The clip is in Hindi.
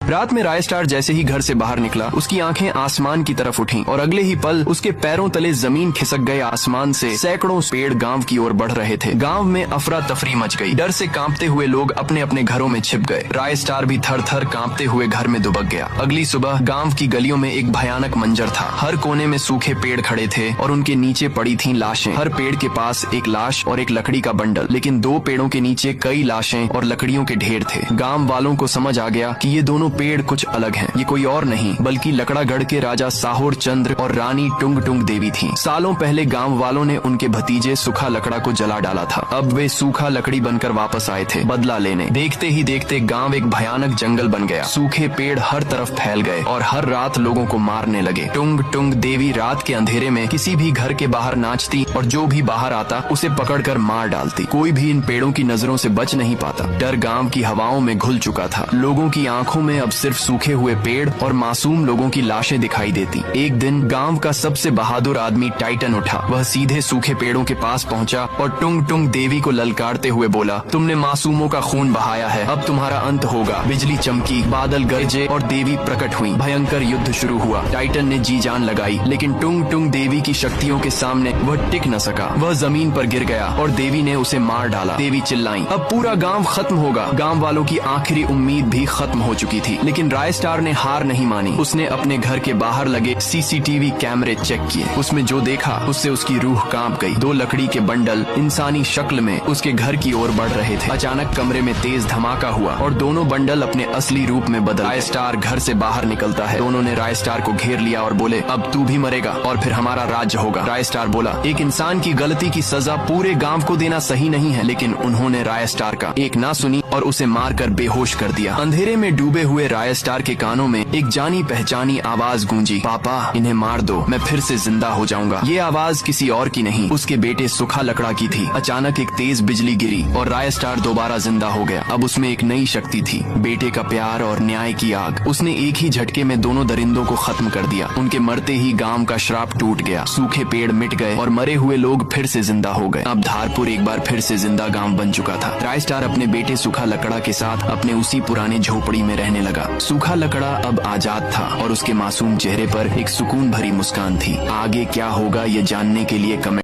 रात में राय स्टार जैसे ही घर से बाहर निकला, उसकी आंखें आसमान की तरफ उठी और अगले ही पल उसके पैरों तले जमीन खिसक गए। आसमान से सैकड़ों पेड़ गांव की ओर बढ़ रहे थे। गांव में अफरा तफरी मच गई। डर से कांपते हुए लोग अपने अपने घरों में छिप गए। राय स्टार भी थर थर कांपते हुए घर में दुबक गया। अगली सुबह गांव की गलियों में एक भयानक मंजर था। हर कोने में सूखे पेड़ खड़े थे और उनके नीचे पड़ी थीं लाशें। हर पेड़ के पास एक लाश और एक लकड़ी का बंडल, लेकिन दो पेड़ों के नीचे कई लाशें और लकड़ियों के ढेर थे। गांव वालों को समझ आ गया कि ये दोनों पेड़ कुछ अलग हैं। ये कोई और नहीं बल्कि लकड़ागढ़ के राजा साहोर चंद्र और रानी टुंग टुंग देवी थीं। सालों पहले गांव वालों ने उनके भतीजे सूखा लकड़ा को जला डाला था। अब वे सूखा लकड़ी बनकर वापस आए थे बदला लेने। देखते ही देखते गांव एक भयानक जंगल बन गया। सूखे पेड़ हर तरफ फैल गए और हर रात लोगों को मारने लगे। टुंग टुंग देवी रात के अंधेरे में किसी भी घर के बाहर नाचती और जो भी बाहर आता उसे पकड़कर मार डालती। कोई भी इन पेड़ों की नजरों से बच नहीं पाता। डर गांव की हवाओं में घुल चुका था। लोगों की आंखों में अब सिर्फ सूखे हुए पेड़ और मासूम लोगों की लाशें दिखाई देती। एक दिन गांव का सबसे बहादुर आदमी टाइटन उठा। वह सीधे सूखे पेड़ों के पास पहुंचा और टुंग टुंग देवी को ललकारते हुए बोला, तुमने मासूमों का खून बहाया है, अब तुम्हारा अंत होगा। बिजली चमकी, बादल गरजे और देवी प्रकट हुई। भयंकर युद्ध शुरू हुआ। टाइटन ने जी जान लगाई, लेकिन टुंग टुंग देवी की शक्तियों के सामने वह टिक न सका। वह जमीन पर गिर गया और देवी ने उसे मार डाला। देवी चिल्लाई, अब पूरा गांव खत्म होगा। गांव वालों की आखिरी उम्मीद भी खत्म हो चुकी थी, लेकिन राय स्टार ने हार नहीं मानी। उसने अपने घर के बाहर लगे सीसीटीवी कैमरे चेक किए। उसमें जो देखा उससे उसकी रूह कांप गई। दो लकड़ी के बंडल इंसानी शक्ल में उसके घर की ओर बढ़ रहे थे। अचानक कमरे में तेज धमाका हुआ और दोनों बंडल अपने असली रूप में बदल। राय स्टार घर से बाहर निकलता है। दोनों ने राय स्टार को घेर लिया और बोले, अब तू भी मरेगा और फिर हमारा राज्य होगा। राय स्टार बोला, एक इंसान की गलती की सजा पूरे गांव को देना सही नहीं है, लेकिन उन्होंने राय स्टार का एक ना सुनी और उसे मारकर बेहोश कर दिया। अंधेरे में डूबे हुए राय स्टार के कानों में एक जानी पहचानी आवाज गूंजी, पापा इन्हें मार दो, मैं फिर से जिंदा हो जाऊंगा। ये आवाज किसी और की नहीं, उसके बेटे सूखा लकड़ा की थी। अचानक एक तेज बिजली गिरी और राय स्टार दोबारा जिंदा हो गया। अब उसमें एक नई शक्ति थी, बेटे का प्यार और न्याय की आग। उसने एक ही झटके में दोनों दरिंदों को खत्म कर दिया। उनके मरते ही गांव का श्राप टूट गया। सूखे पेड़ मिट गए और मरे हुए लोग फिर से जिंदा हो गए। अब धारपुर एक बार फिर से जिंदा गांव बन चुका था। राय स्टार अपने बेटे सूखा लकड़ा के साथ अपने उसी पुराने झोपड़ी में रहने लगा। सूखा लकड़ा अब आजाद था और उसके मासूम चेहरे पर एक सुकून भरी मुस्कान थी। आगे क्या होगा ये जानने के लिए कमेंट